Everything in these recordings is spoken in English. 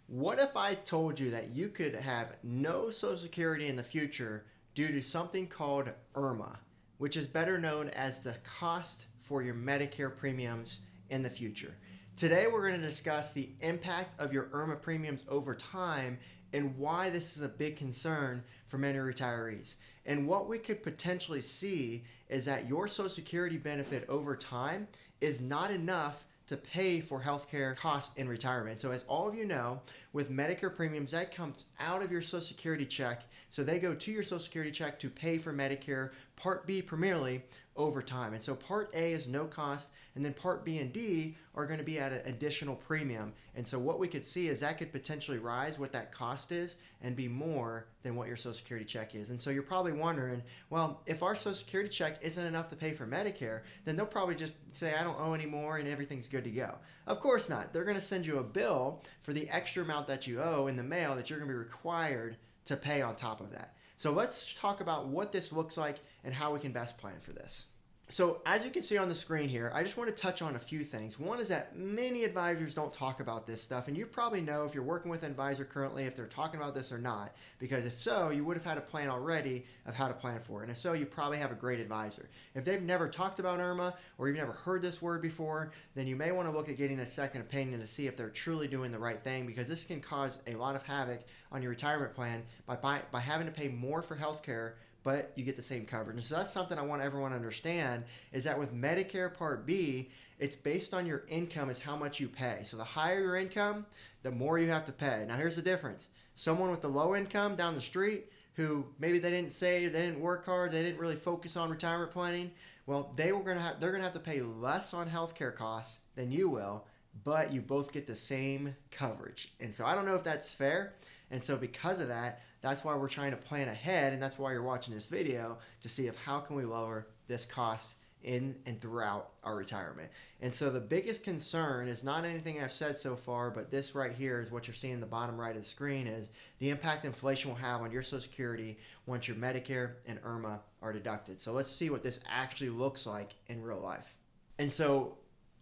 What if I told you that you could have no Social Security in the future due to something called IRMA, which is better known as the cost for your Medicare premiums in the future? Today, we're going to discuss the impact of your IRMA premiums over time and why this is a big concern for many retirees. And what we could potentially see is that your Social Security benefit over time is not enough to pay for healthcare costs in retirement. So as all of you know, with Medicare premiums, that comes out of your Social Security check. So they go to your Social Security check to pay for Medicare Part B primarily over time. And so Part A is no cost, and then Part B and D are going to be at an additional premium. And so what we could see is that could potentially rise what that cost is and be more than what your Social Security check is. And so you're probably wondering, well, if our Social Security check isn't enough to pay for Medicare, then they'll probably just say, I don't owe anymore and everything's good to go. Of course not. They're going to send you a bill for the extra amount that you owe in the mail that you're going to be required to pay on top of that. So let's talk about what this looks like and how we can best plan for this. So as you can see on the screen here, I just want to touch on a few things. One is that many advisors don't talk about this stuff, and you probably know if you're working with an advisor currently if they're talking about this or not, because if so, you would have had a plan already of how to plan for it. And if so, you probably have a great advisor. If they've never talked about IRMA or you've never heard this word before, then you may want to look at getting a second opinion to see if they're truly doing the right thing, because this can cause a lot of havoc on your retirement plan by having to pay more for healthcare, but you get the same coverage. And so that's something I want everyone to understand, is that with Medicare Part B, it's based on your income is how much you pay. So the higher your income, the more you have to pay. Now here's the difference. Someone with a low income down the street who maybe they didn't save, they didn't work hard, they didn't really focus on retirement planning, well, they're gonna have to pay less on healthcare costs than you will, but you both get the same coverage. And so I don't know if that's fair. And so because of that, that's why we're trying to plan ahead, and that's why you're watching this video, to see if how can we lower this cost in and throughout our retirement. And so the biggest concern is not anything I've said so far, but this right here is what you're seeing in the bottom right of the screen, is the impact inflation will have on your Social Security once your Medicare and IRMA are deducted. So let's see what this actually looks like in real life. And so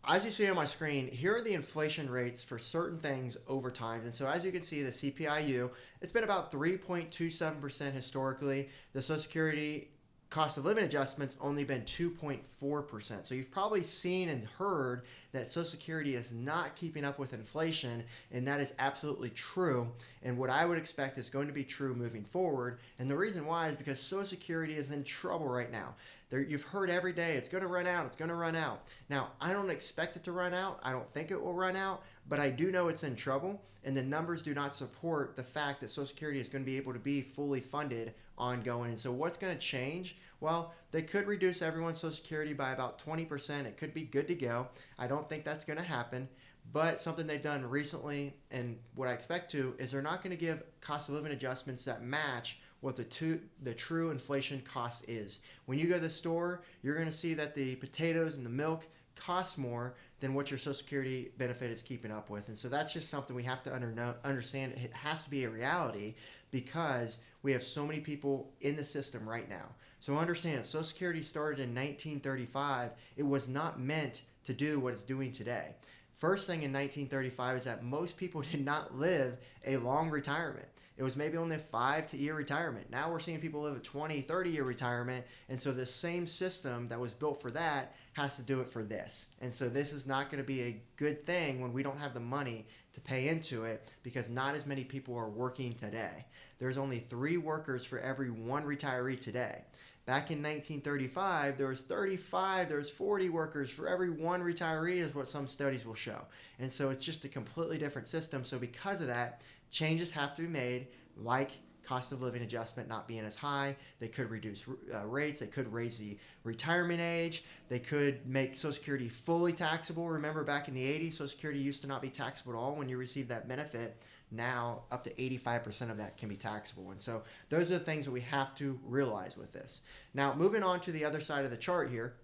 as you see on my screen, here are the inflation rates for certain things over time. And so as you can see, the CPI-U, it's been about 3.27% historically. The Social Security cost of living adjustments only been 2.4%. So you've probably seen and heard that Social Security is not keeping up with inflation, and that is absolutely true. And what I would expect is going to be true moving forward. And the reason why is because Social Security is in trouble right now. You've heard every day, it's going to run out, it's going to run out. Now, I don't expect it to run out. I don't think it will run out, but I do know it's in trouble, and the numbers do not support the fact that Social Security is going to be able to be fully funded ongoing. And so what's going to change? Well, they could reduce everyone's Social Security by about 20%. It could be good to go. I don't think that's going to happen. But something they've done recently, and what I expect to, is they're not going to give cost of living adjustments that match what the true inflation cost is. When you go to the store, you're going to see that the potatoes and the milk cost more than what your Social Security benefit is keeping up with. And so that's just something we have to understand. It has to be a reality because we have so many people in the system right now. So understand, Social Security started in 1935. It was not meant to do what it's doing today. First thing in 1935 is that most people did not live a long retirement. It was maybe only a 5-year retirement. Now we're seeing people live a 20, 30-year retirement. And so the same system that was built for that has to do it for this. And so this is not going to be a good thing when we don't have the money to pay into it, because not as many people are working today. There's only 3 workers for every 1 retiree today. Back in 1935, there was 40 workers for every 1 retiree is what some studies will show. And so it's just a completely different system. So because of that, changes have to be made, like cost of living adjustment not being as high. They could reduce rates. They could raise the retirement age. They could make Social Security fully taxable. Remember back in the 80s, Social Security used to not be taxable at all when you received that benefit. Now up to 85% of that can be taxable. And so those are the things that we have to realize with this. Now moving on to the other side of the chart here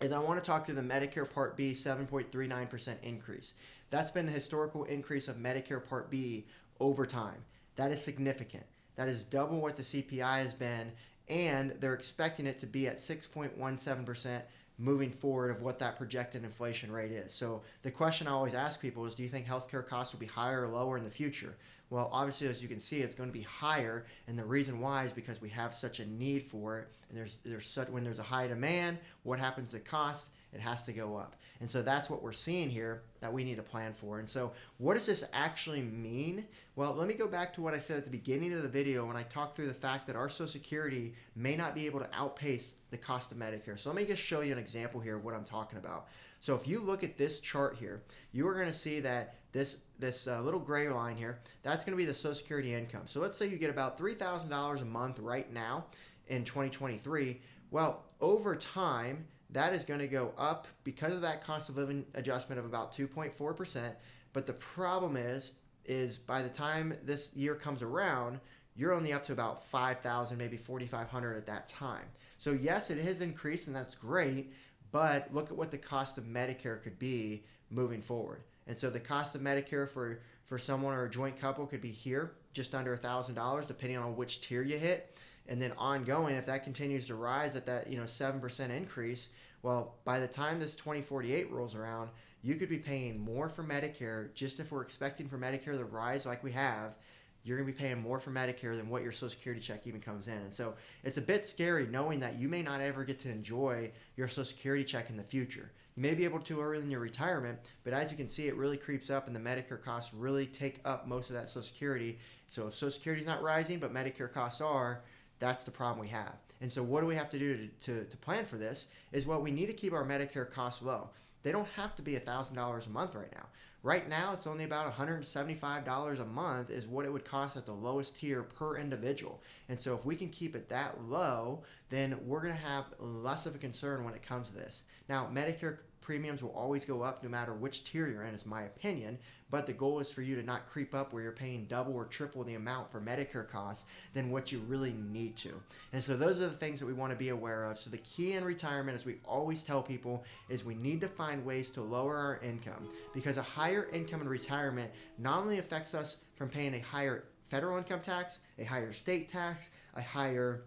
is I want to talk to the Medicare Part B 7.39% increase. That's been the historical increase of Medicare Part B over time. That is significant. That is double what the CPI has been, and they're expecting it to be at 6.17% moving forward of what that projected inflation rate is. So the question I always ask people is, do you think healthcare costs will be higher or lower in the future? Well, obviously, as you can see, it's going to be higher, and the reason why is because we have such a need for it. And when there's a high demand, what happens to cost? It has to go up. And so that's what we're seeing here that we need to plan for. And so what does this actually mean? Well, let me go back to what I said at the beginning of the video when I talked through the fact that our Social Security may not be able to outpace the cost of Medicare. So let me just show you an example here of what I'm talking about. So if you look at this chart here, you are going to see that this little gray line here, that's going to be the Social Security income. So let's say you get about $3,000 a month right now in 2023. Well, over time, that is going to go up because of that cost of living adjustment of about 2.4%. But the problem is by the time this year comes around, you're only up to about $5,000, maybe $4,500 at that time. So yes, it has increased, and that's great. But look at what the cost of Medicare could be moving forward. And so the cost of Medicare for someone or a joint couple could be here, just under $1,000, depending on which tier you hit. And then ongoing, if that continues to rise at that 7% increase, well, by the time this 2048 rolls around, you could be paying more for Medicare. Just if we're expecting for Medicare to rise like we have, you're going to be paying more for Medicare than what your Social Security check even comes in. And so it's a bit scary knowing that you may not ever get to enjoy your Social Security check in the future. You may be able to early in your retirement, but as you can see, it really creeps up, and the Medicare costs really take up most of that Social Security. So if Social Security is not rising, but Medicare costs are, that's the problem we have. And so what do we have to do to plan for this is, well, we need to keep our Medicare costs low. They don't have to be $1,000 a month right now. Right now, it's only about $175 a month is what it would cost at the lowest tier per individual. And so if we can keep it that low, then we're going to have less of a concern when it comes to this. Now, Medicare premiums will always go up no matter which tier you're in, is my opinion, but the goal is for you to not creep up where you're paying double or triple the amount for Medicare costs than what you really need to. And so those are the things that we want to be aware of. So the key in retirement, as we always tell people, is we need to find ways to lower our income, because a higher income in retirement not only affects us from paying a higher federal income tax, a higher state tax, a higher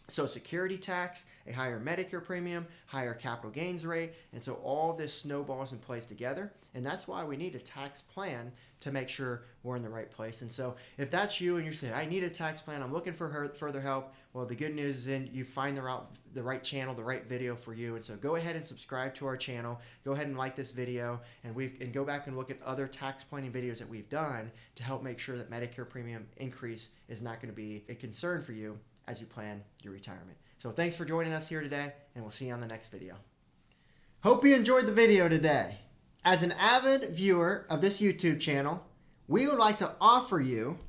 Social Security tax, a higher Medicare premium, higher capital gains rate, and so all this snowballs in place together, and that's why we need a tax plan to make sure we're in the right place. And so if that's you and you're saying, I need a tax plan, I'm looking for further help, well, the good news is then you find the right channel, the right video for you. And so go ahead and subscribe to our channel, go ahead and like this video, and go back and look at other tax planning videos that we've done to help make sure that Medicare premium increase is not going to be a concern for you as you plan your retirement. So thanks for joining us here today, and we'll see you on the next video. Hope you enjoyed the video today. As an avid viewer of this YouTube channel, we would like to offer you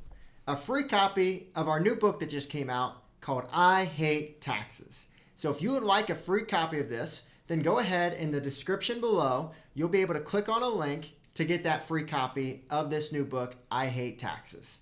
a free copy of our new book that just came out called I Hate Taxes. So if you would like a free copy of this, then go ahead in the description below. You'll be able to click on a link to get that free copy of this new book, I Hate Taxes.